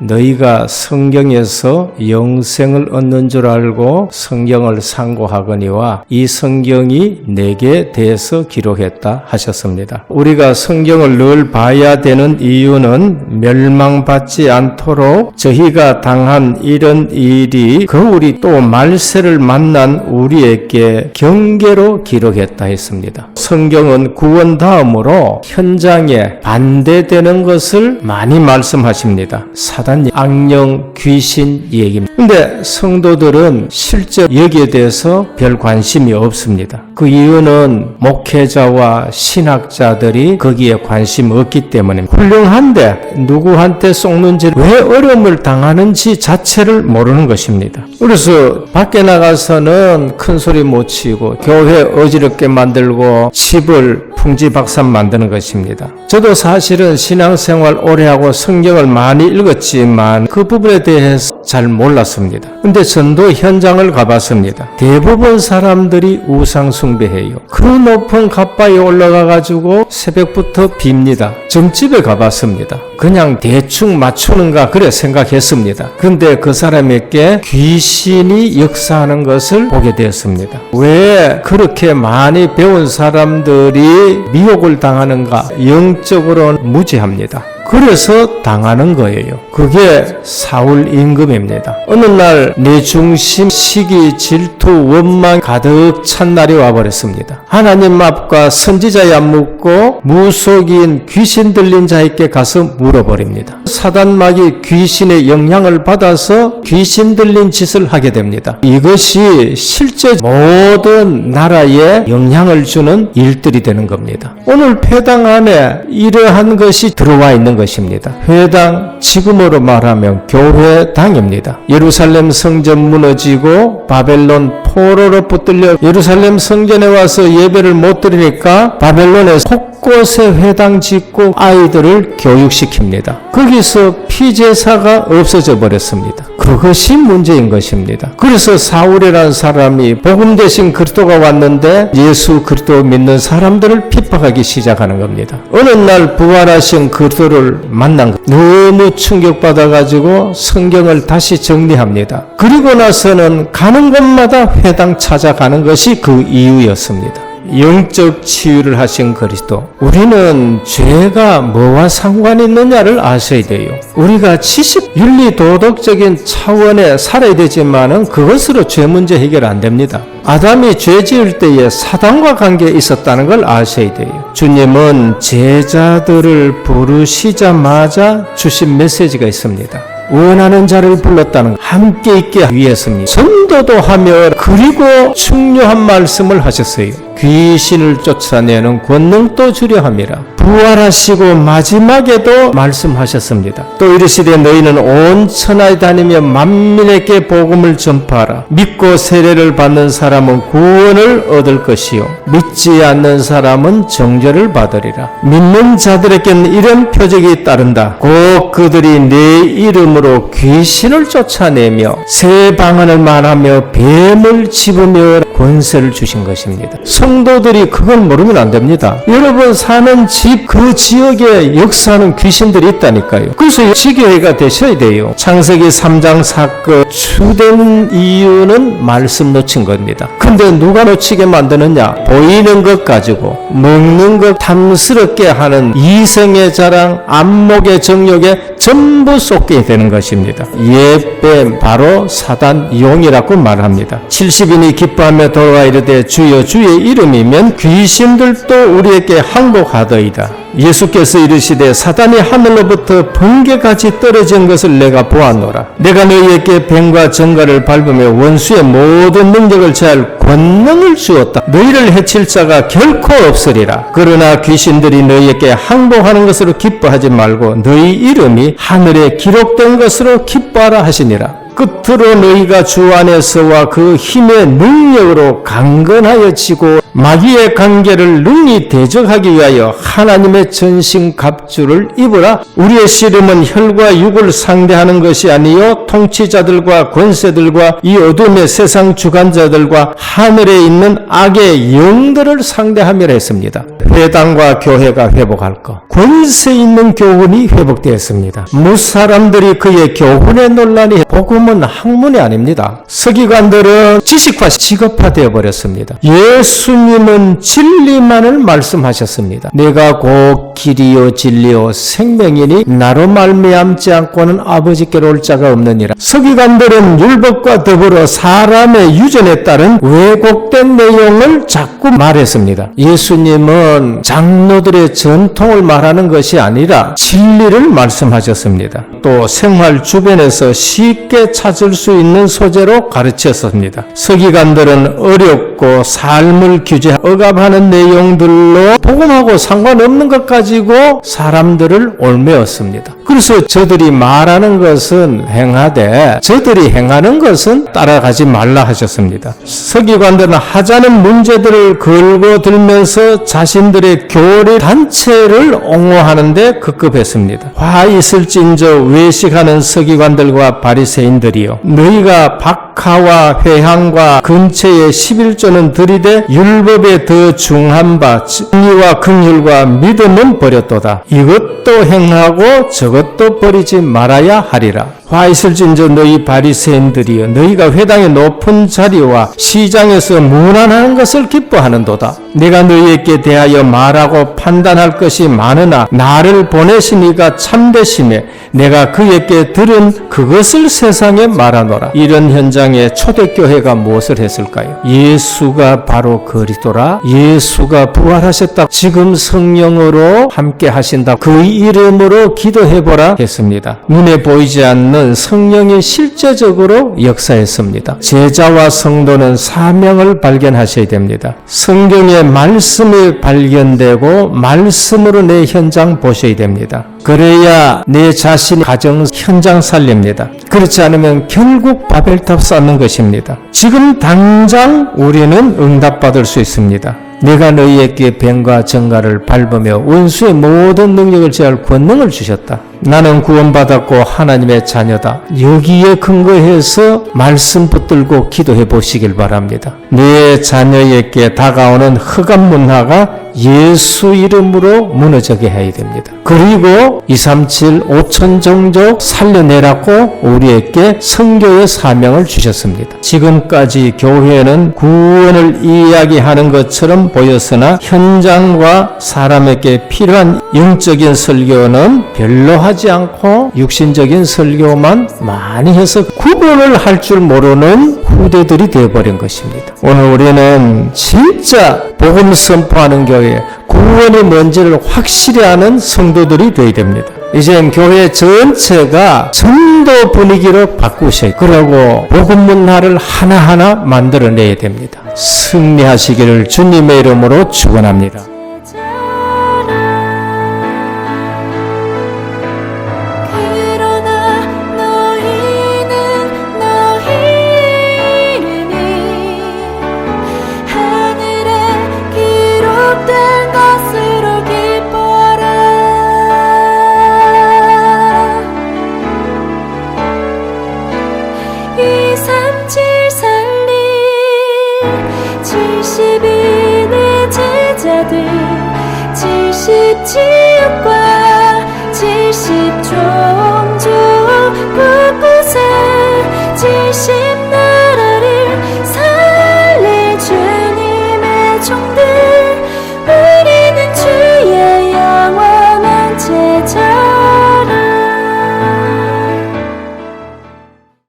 너희가 성경에서 영생을 얻는 줄 알고 성경을 상고하거니와 이 성경이 내게 대해서 기록했다 하셨습니다. 우리가 성경을 늘 봐야 되는 이유는 멸망받지 않도록 저희가 당한 이런 일이 거울이 또 말세를 만난 우리에게 경계로 기록했다 했습니다. 성경은 구원 다음으로 현장에 반대되는 것을 많이 말씀하십니다. 사단, 악령, 귀신 얘기입니다. 근데 성도들은 실제 여기에 대해서 별 관심이 없습니다. 그 이유는 목회자와 신학자들이 거기에 관심 없기 때문입니다. 훌륭한데 누구한테 속는지, 왜 어려움을 당하는지 자체를 모르는 것입니다. 그래서 밖에 나가서는 큰 소리 못 치고 교회 어지럽게 만들고 집을 풍지박산 만드는 것입니다. 저도 사실은 신앙생활 오래 하고 성경을 많이 읽었지만 그 부분에 대해서 잘 몰랐습니다. 근데 전도 현장을 가봤습니다. 대부분 사람들이 우상 숭배해요. 그 높은 갓바위에 올라가가지고 새벽부터 빕니다. 점집에 가봤습니다. 그냥 대충 맞추는가 그래 생각했습니다. 근데 그 사람에게 귀신이 역사하는 것을 보게 되었습니다. 왜 그렇게 많이 배운 사람들이 미혹을 당하는가? 영적으로는 무지합니다. 그래서 당하는 거예요. 그게 사울 임금입니다. 어느 날 내 중심, 시기, 질투, 원망 가득 찬 날이 와버렸습니다. 하나님 앞과 선지자에 안 묻고 무속인 귀신 들린 자에게 가서 물어버립니다. 사단마귀 귀신의 영향을 받아서 귀신 들린 짓을 하게 됩니다. 이것이 실제 모든 나라에 영향을 주는 일들이 되는 겁니다. 오늘 회당 안에 이러한 것이 들어와 있는 것입니다. 회당, 지금으로 말하면 교회당입니다. 예루살렘 성전 무너지고 바벨론 포로로 붙들려 예루살렘 성전에 와서 예배를 못 드리니까 바벨론에 곳곳에 회당 짓고 아이들을 교육시킵니다. 거기서 피제사가 없어져 버렸습니다. 그것이 문제인 것입니다. 그래서 사울이라는 사람이 복음 대신 그리스도가 왔는데 예수 그리스도 믿는 사람들을 핍박하기 시작하는 겁니다. 어느 날 부활하신 그리스도를 만난 거 너무 충격받아가지고 성경을 다시 정리합니다. 그리고 나서는 가는 곳마다 회당 찾아가는 것이 그 이유였습니다. 영적 치유를 하신 그리스도. 우리는 죄가 뭐와 상관이 있느냐를 아셔야 돼요. 우리가 지식, 윤리, 도덕적인 차원에 살아야 되지만은 그것으로 죄 문제 해결 안 됩니다. 아담이 죄 지을 때에 사단과 관계에 있었다는 걸 아셔야 돼요. 주님은 제자들을 부르시자마자 주신 메시지가 있습니다. 원하는 자를 불렀다는 함께 있게 위해서입니다. 전도도 하며 그리고 중요한 말씀을 하셨어요. 귀신을 쫓아내는 권능도 주려 함이라. 부활하시고 마지막에도 말씀하셨습니다. 또 이르시되 너희는 온 천하에 다니며 만민에게 복음을 전파하라. 믿고 세례를 받는 사람은 구원을 얻을 것이요 믿지 않는 사람은 정죄를 받으리라. 믿는 자들에게는 이런 표적이 따른다. 곧 그들이 내 이름으로 귀신을 쫓아내며 새 방언을 말하며 뱀을 집으며 권세를 주신 것입니다. 성도들이 그걸 모르면 안 됩니다. 여러분 사는 집 그 지역에 역사하는 귀신들이 있다니까요. 그래서 지교회가 되셔야 돼요. 창세기 3장 사건 주된 이유는 말씀 놓친 겁니다. 근데 누가 놓치게 만드느냐? 보이는 것 가지고 먹는 것 탐스럽게 하는 이성의 자랑, 안목의 정욕에 전부 쏟게 되는 것입니다. 옛뱀 바로 사단 용이라고 말합니다. 70인이 기뻐하며 돌아와 이르되 주여 주의 이름이면 귀신들도 우리에게 항복하더이다. 예수께서 이르시되 사단이 하늘로부터 번개같이 떨어진 것을 내가 보았노라. 내가 너희에게 뱀과 정갈을 밟으며 원수의 모든 능력을 제할 권능을 주었다. 너희를 해칠 자가 결코 없으리라. 그러나 귀신들이 너희에게 항복하는 것으로 기뻐하지 말고 너희 이름이 하늘에 기록된 것으로 기뻐하라 하시니라. 끝으로 너희가 주 안에서와 그 힘의 능력으로 강건하여 지고 마귀의 관계를 능히 대적하기 위하여 하나님의 전신갑주를 입으라. 우리의 씨름은 혈과 육을 상대하는 것이 아니요 통치자들과 권세들과 이 어둠의 세상 주관자들과 하늘에 있는 악의 영들을 상대함이라 했습니다. 회당과 교회가 회복할 것, 권세 있는 교훈이 회복되었습니다. 무사람들이 그의 교훈에 논란이 복음은 학문이 아닙니다. 서기관들은 지식화 직업화되어 버렸습니다. 예수님은 진리만을 말씀하셨습니다. 내가 곧 길이요 진리요 생명이니 나로 말미암지 않고는 아버지께로 올 자가 없느니라. 서기관들은 율법과 더불어 사람의 유전에 따른 왜곡된 내용을 자꾸 말했습니다. 예수님은 장로들의 전통을 말하는 것이 아니라 진리를 말씀하셨습니다. 또 생활 주변에서 쉽게 찾을 수 있는 소재로 가르쳤습니다. 서기관들은 어렵고 삶을 억압하는 내용들로 복음하고 상관없는 것 가지고 사람들을 옳매었습니다. 그래서 저들이 말하는 것은 행하되 저들이 행하는 것은 따라가지 말라 하셨습니다. 서기관들은 하자는 문제들을 걸고 들면서 자신들의 교리 단체를 옹호하는 데 급급했습니다. 화 있을진저 외식하는 서기관들과 바리새인들이여, 너희가 박하와 회향과 근처의 11조는 들이되 율법에 더 중한 바 진리와 긍휼과 믿음은 버렸도다. 이것도 행하고 저것도 버리지 말아야 하리라. 화 있을진저 너희 바리새인들이여, 너희가 회당의 높은 자리와 시장에서 문안하는 것을 기뻐하는도다. 내가 너희에게 대하여 말하고 판단할 것이 많으나 나를 보내신 이가 참되심에 내가 그에게 들은 그것을 세상에 말하노라. 이런 현장에 초대교회가 무엇을 했을까요? 예수가 바로 그리스도라. 예수가 부활하셨다. 지금 성령으로 함께 하신다. 그 이름으로 기도해보라 했습니다. 눈에 보이지 않는 성령이 실제적으로 역사했습니다. 제자와 성도는 사명을 발견하셔야 됩니다. 성경의 말씀이 발견되고 말씀으로 내 현장 보셔야 됩니다. 그래야 내 자신 가정 현장 살립니다. 그렇지 않으면 결국 바벨탑 쌓는 것입니다. 지금 당장 우리는 응답받을 수 있습니다. 내가 너희에게 뱀과 정갈을 밟으며 원수의 모든 능력을 제할 권능을 주셨다. 나는 구원받았고 하나님의 자녀다. 여기에 근거해서 말씀 붙들고 기도해 보시길 바랍니다. 내 자녀에게 다가오는 흑암 문화가 예수 이름으로 무너지게 해야 됩니다. 그리고 237 5천 종족 살려내라고 우리에게 선교의 사명을 주셨습니다. 지금까지 교회는 구원을 이야기하는 것처럼 보였으나 현장과 사람에게 필요한 영적인 설교는 별로 하지 않고 육신적인 설교만 많이 해서 구분을 할 줄 모르는 후대들이 되어버린 것입니다. 오늘 우리는 진짜 복음 선포하는 교회, 구원이 뭔지를 확실히 아는 성도들이 되어야 됩니다. 이젠 교회 전체가 전도 분위기로 바꾸셔야, 그러고 복음 문화를 하나하나 만들어내야 됩니다. 승리하시기를 주님의 이름으로 축원합니다. 지옥과 70 종족 곳곳에 70